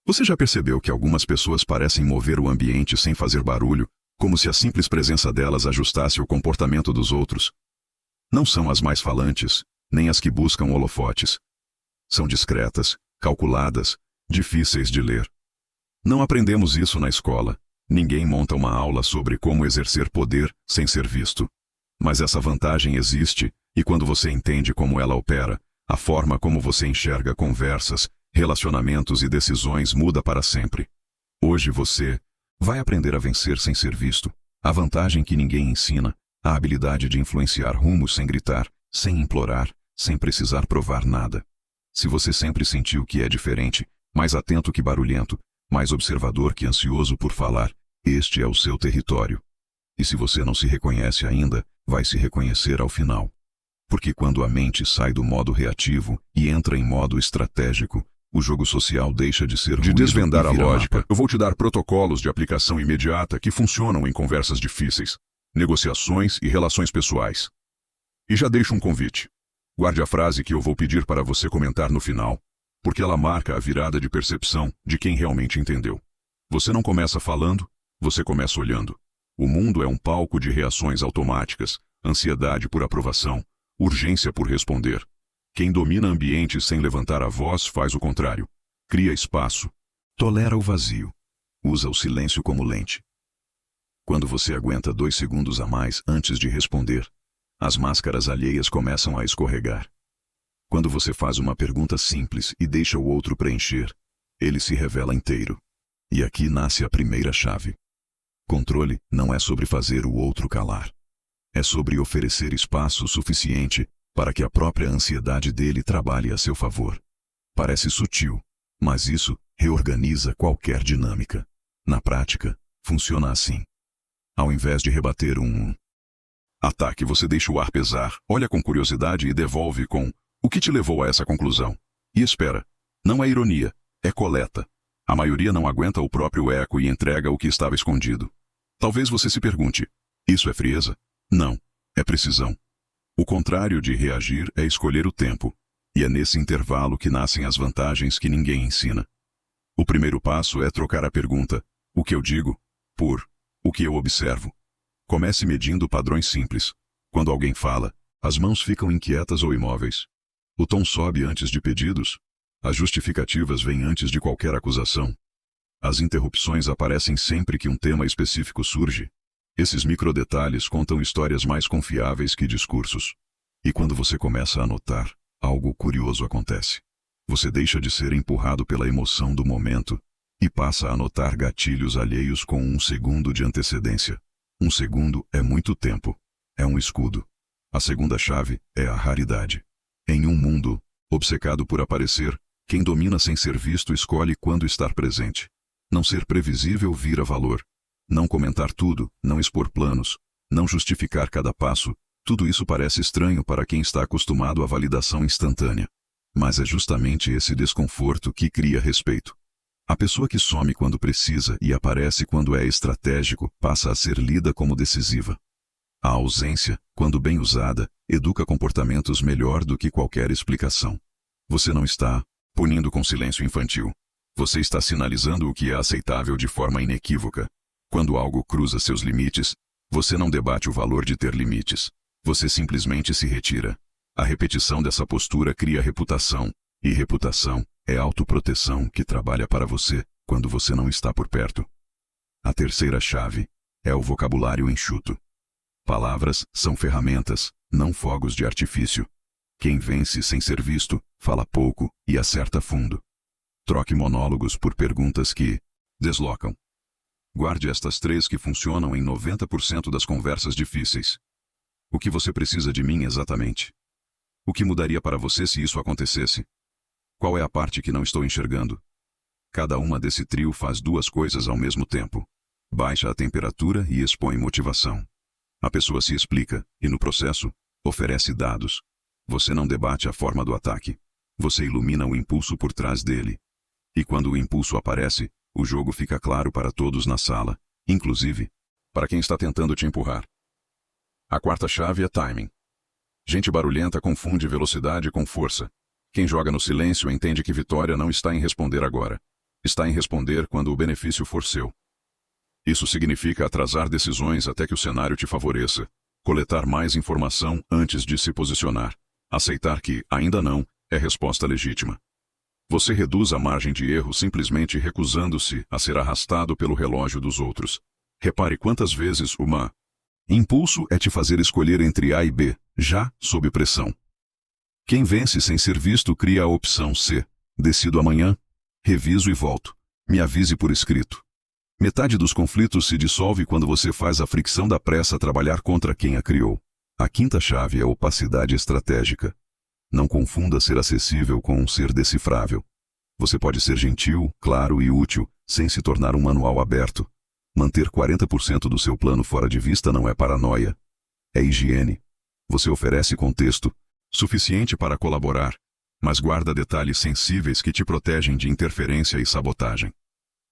Você já percebeu que algumas pessoas parecem mover o ambiente sem fazer barulho, como se a simples presença delas ajustasse o comportamento dos outros? Não são as mais falantes, nem as que buscam holofotes. São discretas, calculadas, difíceis de ler. Não aprendemos isso na escola. Ninguém monta uma aula sobre como exercer poder sem ser visto. Mas essa vantagem existe, e quando você entende como ela opera, a forma como você enxerga conversas, relacionamentos e decisões muda para sempre. Hoje você vai aprender a vencer sem ser visto, a vantagem que ninguém ensina, a habilidade de influenciar rumos sem gritar, sem implorar, sem precisar provar nada. Se você sempre sentiu que é diferente, mais atento que barulhento, mais observador que ansioso por falar, este é o seu território. E se você não se reconhece ainda, vai se reconhecer ao final. Porque quando a mente sai do modo reativo e entra em modo estratégico, o jogo social deixa de ser ruído. De desvendar a lógica, mapa. eu vou te dar protocolos de aplicação imediata que funcionam em conversas difíceis, negociações e relações pessoais. E já deixo um convite. Guarde a frase que eu vou pedir para você comentar no final, porque ela marca a virada de percepção de quem realmente entendeu. Você não começa falando, você começa olhando. O mundo é um palco de reações automáticas, ansiedade por aprovação, urgência por responder. Quem domina ambientes sem levantar a voz faz o contrário. Cria espaço. Tolera o vazio. Usa o silêncio como lente. Quando você aguenta 2 segundos a mais antes de responder, as máscaras alheias começam a escorregar. Quando você faz uma pergunta simples e deixa o outro preencher, ele se revela inteiro. E aqui nasce a primeira chave. Controle não é sobre fazer o outro calar. É sobre oferecer espaço suficiente para que a própria ansiedade dele trabalhe a seu favor. Parece sutil, mas isso reorganiza qualquer dinâmica. Na prática, funciona assim. Ao invés de rebater um ataque, você deixa o ar pesar, olha com curiosidade e devolve com: o que te levou a essa conclusão? E espera. Não é ironia, é coleta. A maioria não aguenta o próprio eco e entrega o que estava escondido. Talvez você se pergunte: isso é frieza? Não, é precisão. O contrário de reagir é escolher o tempo, e é nesse intervalo que nascem as vantagens que ninguém ensina. O primeiro passo é trocar a pergunta, o que eu digo, por o que eu observo. Comece medindo padrões simples. Quando alguém fala, as mãos ficam inquietas ou imóveis. O tom sobe antes de pedidos. As justificativas vêm antes de qualquer acusação. As interrupções aparecem sempre que um tema específico surge. Esses microdetalhes contam histórias mais confiáveis que discursos. E quando você começa a notar, algo curioso acontece. Você deixa de ser empurrado pela emoção do momento e passa a notar gatilhos alheios com 1 segundo de antecedência. 1 segundo é muito tempo. É um escudo. A segunda chave é a raridade. Em um mundo obcecado por aparecer, quem domina sem ser visto escolhe quando estar presente. Não ser previsível vira valor. Não comentar tudo, não expor planos, não justificar cada passo, tudo isso parece estranho para quem está acostumado à validação instantânea. Mas é justamente esse desconforto que cria respeito. A pessoa que some quando precisa e aparece quando é estratégico passa a ser lida como decisiva. A ausência, quando bem usada, educa comportamentos melhor do que qualquer explicação. Você não está punindo com silêncio infantil. Você está sinalizando o que é aceitável de forma inequívoca. Quando algo cruza seus limites, você não debate o valor de ter limites. Você simplesmente se retira. A repetição dessa postura cria reputação, e reputação é autoproteção que trabalha para você quando você não está por perto. A terceira chave é o vocabulário enxuto. Palavras são ferramentas, não fogos de artifício. Quem vence sem ser visto, fala pouco e acerta fundo. Troque monólogos por perguntas que deslocam. Guarde estas 3 que funcionam em 90% das conversas difíceis. O que você precisa de mim exatamente? O que mudaria para você se isso acontecesse? Qual é a parte que não estou enxergando? Cada uma desse trio faz 2 coisas ao mesmo tempo. Baixa a temperatura e expõe motivação. A pessoa se explica, e no processo, oferece dados. Você não debate a forma do ataque. Você ilumina o impulso por trás dele. E quando o impulso aparece, o jogo fica claro para todos na sala, inclusive para quem está tentando te empurrar. A quarta chave é timing. Gente barulhenta confunde velocidade com força. Quem joga no silêncio entende que vitória não está em responder agora. está em responder quando o benefício for seu. Isso significa atrasar decisões até que o cenário te favoreça, coletar mais informação antes de se posicionar, aceitar que, ainda não, é resposta legítima. Você reduz a margem de erro simplesmente recusando-se a ser arrastado pelo relógio dos outros. Repare quantas vezes impulso é te fazer escolher entre A e B, já sob pressão. Quem vence sem ser visto cria a opção C. Decido amanhã, reviso e volto. Me avise por escrito. Metade dos conflitos se dissolve quando você faz a fricção da pressa trabalhar contra quem a criou. A quinta chave é opacidade estratégica. Não confunda ser acessível com um ser decifrável. Você pode ser gentil, claro e útil, sem se tornar um manual aberto. Manter 40% do seu plano fora de vista não é paranoia. É higiene. Você oferece contexto suficiente para colaborar, mas guarda detalhes sensíveis que te protegem de interferência e sabotagem.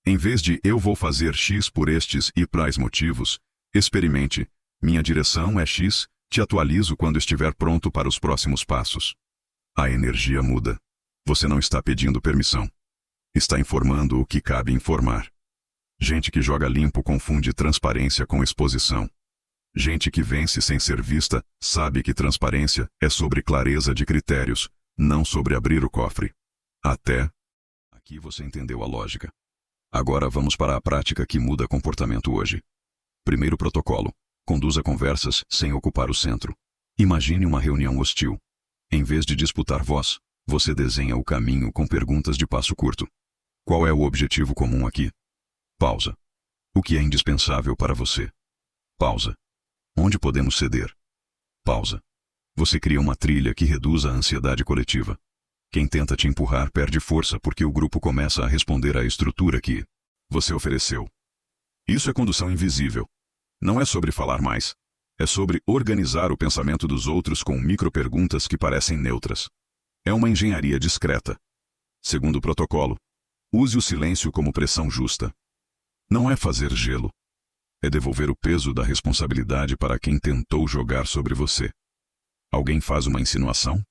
Em vez de eu vou fazer X por estes e tais motivos, experimente, minha direção é X, te atualizo quando estiver pronto para os próximos passos. A energia muda. Você não está pedindo permissão. Está informando o que cabe informar. Gente que joga limpo confunde transparência com exposição. Gente que vence sem ser vista sabe que transparência é sobre clareza de critérios, não sobre abrir o cofre. Até aqui você entendeu a lógica. Agora vamos para a prática que muda comportamento hoje. Primeiro protocolo. Conduza conversas sem ocupar o centro. Imagine uma reunião hostil. Em vez de disputar voz, você desenha o caminho com perguntas de passo curto. Qual é o objetivo comum aqui? Pausa. O que é indispensável para você? Pausa. Onde podemos ceder? Pausa. Você cria uma trilha que reduz a ansiedade coletiva. Quem tenta te empurrar perde força porque o grupo começa a responder à estrutura que você ofereceu. Isso é condução invisível. Não é sobre falar mais. É sobre organizar o pensamento dos outros com microperguntas que parecem neutras. É uma engenharia discreta. Segundo o protocolo, use o silêncio como pressão justa. Não é fazer gelo. É devolver o peso da responsabilidade para quem tentou jogar sobre você. Alguém faz uma insinuação?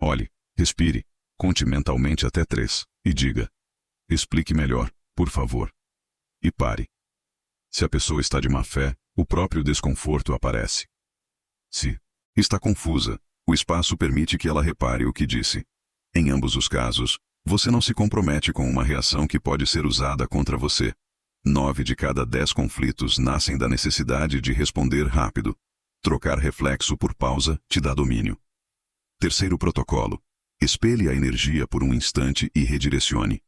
Olhe, respire, conte mentalmente até 3 e diga: explique melhor, por favor. E pare. Se a pessoa está de má fé, o próprio desconforto aparece. Se está confusa, o espaço permite que ela repare o que disse. Em ambos os casos, você não se compromete com uma reação que pode ser usada contra você. 9 de cada 10 conflitos nascem da necessidade de responder rápido. Trocar reflexo por pausa te dá domínio. Terceiro protocolo. Espelhe a energia por um instante e redirecione.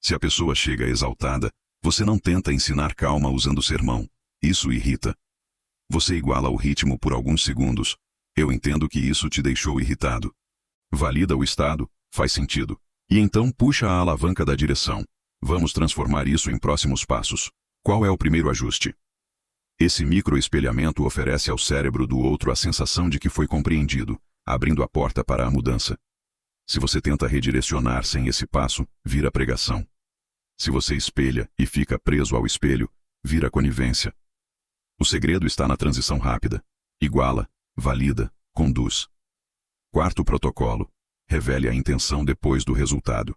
Se a pessoa chega exaltada, você não tenta ensinar calma usando sermão. Isso irrita. Você iguala o ritmo por alguns segundos. Eu entendo que isso te deixou irritado. Valida o estado, faz sentido. E então puxa a alavanca da direção. Vamos transformar isso em próximos passos. Qual é o primeiro ajuste? Esse microespelhamento oferece ao cérebro do outro a sensação de que foi compreendido, abrindo a porta para a mudança. Se você tenta redirecionar sem esse passo, vira pregação. Se você espelha e fica preso ao espelho, vira conivência. O segredo está na transição rápida. Iguala, valida, conduz. Quarto protocolo. Revele a intenção depois do resultado.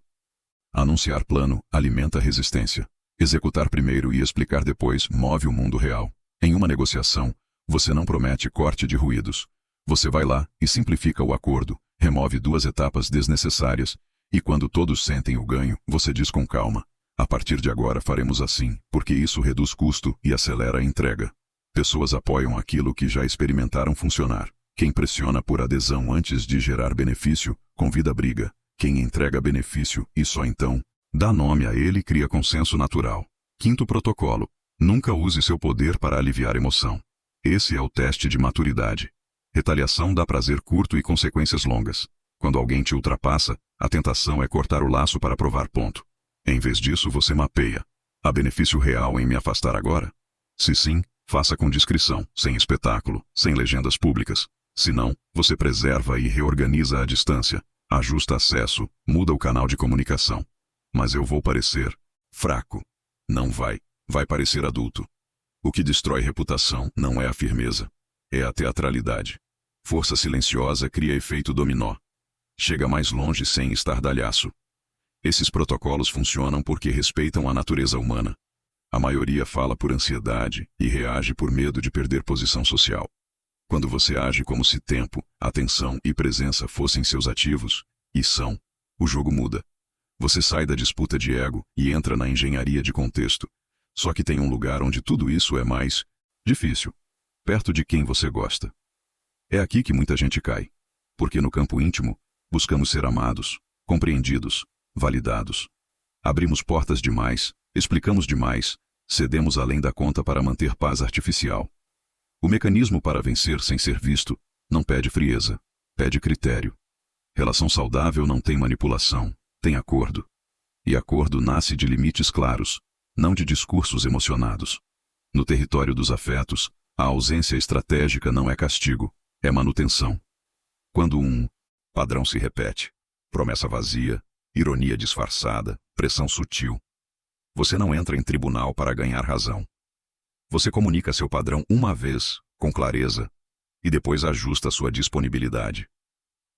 Anunciar plano alimenta resistência. Executar primeiro e explicar depois move o mundo real. Em uma negociação, você não promete corte de ruídos. Você vai lá e simplifica o acordo, remove 2 etapas desnecessárias, e quando todos sentem o ganho, você diz com calma: a partir de agora faremos assim, porque isso reduz custo e acelera a entrega. Pessoas apoiam aquilo que já experimentaram funcionar. Quem pressiona por adesão antes de gerar benefício, convida briga. Quem entrega benefício e só então dá nome a ele cria consenso natural. Quinto protocolo. Nunca use seu poder para aliviar emoção. Esse é o teste de maturidade. Retaliação dá prazer curto e consequências longas. Quando alguém te ultrapassa, a tentação é cortar o laço para provar ponto. Em vez disso, você mapeia. Há benefício real em me afastar agora? Se sim, faça com discrição, sem espetáculo, sem legendas públicas. Se não, você preserva e reorganiza a distância. Ajusta acesso, muda o canal de comunicação. Mas eu vou parecer fraco. Não vai. Vai parecer adulto. O que destrói reputação não é a firmeza. É a teatralidade. Força silenciosa cria efeito dominó. Chega mais longe sem estardalhaço. Esses protocolos funcionam porque respeitam a natureza humana. A maioria fala por ansiedade e reage por medo de perder posição social. Quando você age como se tempo, atenção e presença fossem seus ativos, e são, o jogo muda. Você sai da disputa de ego e entra na engenharia de contexto. Só que tem um lugar onde tudo isso é mais difícil. Perto de quem você gosta. É aqui que muita gente cai. Porque no campo íntimo, buscamos ser amados, compreendidos, validados. Abrimos portas demais, explicamos demais, cedemos além da conta para manter paz artificial. O mecanismo para vencer sem ser visto não pede frieza, pede critério. Relação saudável não tem manipulação, tem acordo. E acordo nasce de limites claros, não de discursos emocionados. No território dos afetos, a ausência estratégica não é castigo, é manutenção. Quando um padrão se repete, promessa vazia, ironia disfarçada, pressão sutil, você não entra em tribunal para ganhar razão. Você comunica seu padrão uma vez, com clareza, e depois ajusta sua disponibilidade.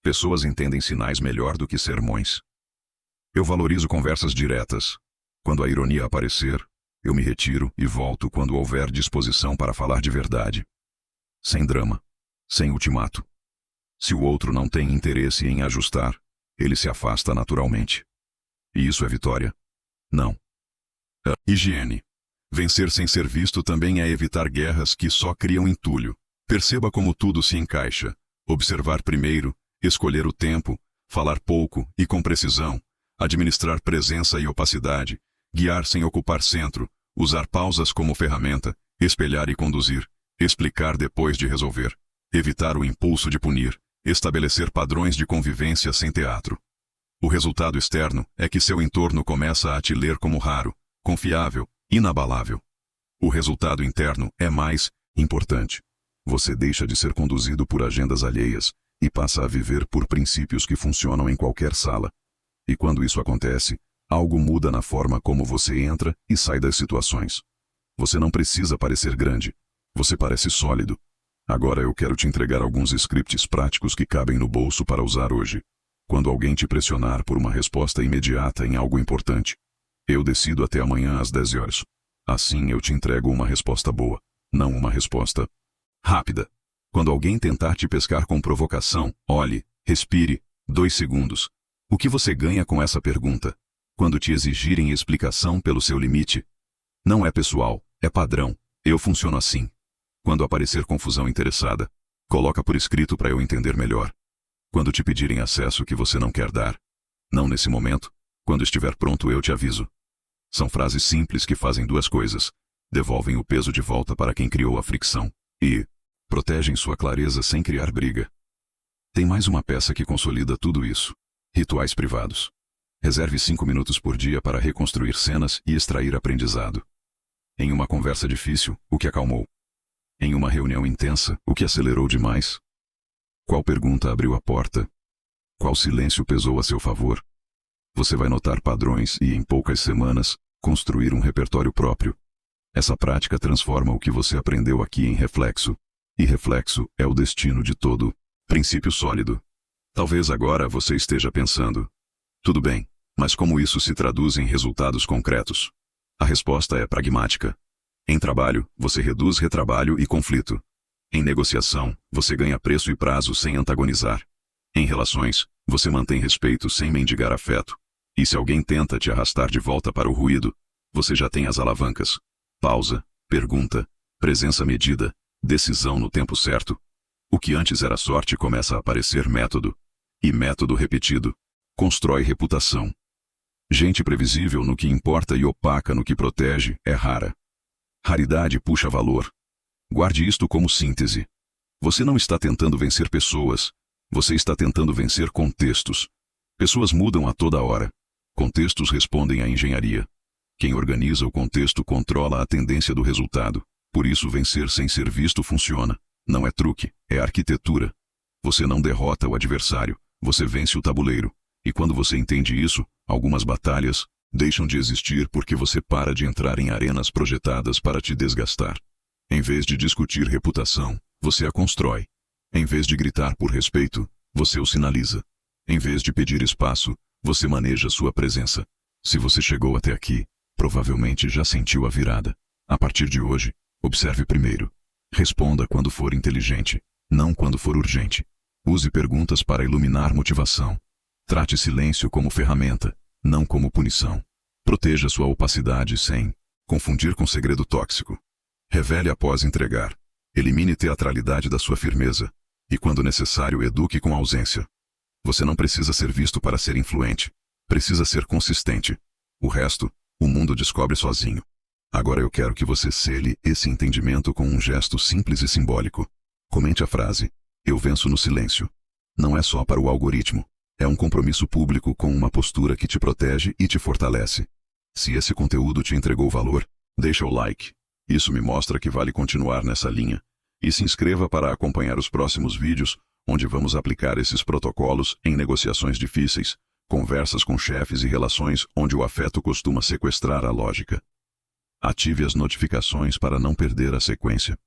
Pessoas entendem sinais melhor do que sermões. Eu valorizo conversas diretas. Quando a ironia aparecer, eu me retiro e volto quando houver disposição para falar de verdade. Sem drama, sem ultimato. Se o outro não tem interesse em ajustar, ele se afasta naturalmente. E isso é vitória? Não. Higiene. Vencer sem ser visto também é evitar guerras que só criam entulho. Perceba como tudo se encaixa. Observar primeiro, escolher o tempo, falar pouco e com precisão, administrar presença e opacidade, guiar sem ocupar centro, usar pausas como ferramenta, espelhar e conduzir, explicar depois de resolver, evitar o impulso de punir, estabelecer padrões de convivência sem teatro. O resultado externo é que seu entorno começa a te ler como raro, confiável, inabalável. O resultado interno é mais importante. Você deixa de ser conduzido por agendas alheias e passa a viver por princípios que funcionam em qualquer sala. E quando isso acontece, algo muda na forma como você entra e sai das situações. Você não precisa parecer grande. Você parece sólido. Agora eu quero te entregar alguns scripts práticos que cabem no bolso para usar hoje. Quando alguém te pressionar por uma resposta imediata em algo importante, eu decido até amanhã às 10 horas. Assim eu te entrego uma resposta boa, não uma resposta rápida. Quando alguém tentar te pescar com provocação, olhe, respire, 2 segundos. O que você ganha com essa pergunta? Quando te exigirem explicação pelo seu limite? Não é pessoal, é padrão. Eu funciono assim. Quando aparecer confusão interessada, coloca por escrito para eu entender melhor. Quando te pedirem acesso que você não quer dar, não nesse momento, quando estiver pronto eu te aviso. São frases simples que fazem 2 coisas. Devolvem o peso de volta para quem criou a fricção e protegem sua clareza sem criar briga. Tem mais uma peça que consolida tudo isso. Rituais privados. Reserve 5 minutos por dia para reconstruir cenas e extrair aprendizado. Em uma conversa difícil, o que acalmou? Em uma reunião intensa, o que acelerou demais? Qual pergunta abriu a porta? Qual silêncio pesou a seu favor? Você vai notar padrões e, em poucas semanas, construir um repertório próprio. Essa prática transforma o que você aprendeu aqui em reflexo. E reflexo é o destino de todo princípio sólido. Talvez agora você esteja pensando: tudo bem, mas como isso se traduz em resultados concretos? A resposta é pragmática. Em trabalho, você reduz retrabalho e conflito. Em negociação, você ganha preço e prazo sem antagonizar. Em relações, você mantém respeito sem mendigar afeto. E se alguém tenta te arrastar de volta para o ruído, você já tem as alavancas. Pausa, pergunta, presença medida, decisão no tempo certo. O que antes era sorte começa a aparecer método. E método repetido constrói reputação. Gente previsível no que importa e opaca no que protege é rara. Raridade puxa valor. Guarde isto como síntese. Você não está tentando vencer pessoas. Você está tentando vencer contextos. Pessoas mudam a toda hora. Contextos respondem à engenharia. Quem organiza o contexto controla a tendência do resultado. Por isso vencer sem ser visto funciona. Não é truque, é arquitetura. Você não derrota o adversário, você vence o tabuleiro. E quando você entende isso, algumas batalhas deixam de existir porque você para de entrar em arenas projetadas para te desgastar. Em vez de discutir reputação, você a constrói. Em vez de gritar por respeito, você o sinaliza. Em vez de pedir espaço, Você maneja sua presença. Se você chegou até aqui, provavelmente já sentiu a virada. A partir de hoje, observe primeiro. Responda quando for inteligente, não quando for urgente. Use perguntas para iluminar motivação. Trate silêncio como ferramenta, não como punição. Proteja sua opacidade sem confundir com segredo tóxico. Revele após entregar. Elimine teatralidade da sua firmeza. E quando necessário, eduque com ausência. Você não precisa ser visto para ser influente. Precisa ser consistente. O resto, o mundo descobre sozinho. Agora eu quero que você sele esse entendimento com um gesto simples e simbólico. Comente a frase: eu venço no silêncio. Não é só para o algoritmo. É um compromisso público com uma postura que te protege e te fortalece. Se esse conteúdo te entregou valor, deixa o like. Isso me mostra que vale continuar nessa linha. E se inscreva para acompanhar os próximos vídeos, onde vamos aplicar esses protocolos em negociações difíceis, conversas com chefes e relações onde o afeto costuma sequestrar a lógica. Ative as notificações para não perder a sequência.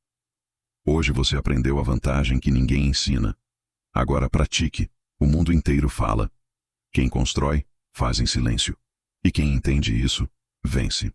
Hoje você aprendeu a vantagem que ninguém ensina. Agora pratique. O mundo inteiro fala. Quem constrói, faz em silêncio. E quem entende isso, vence.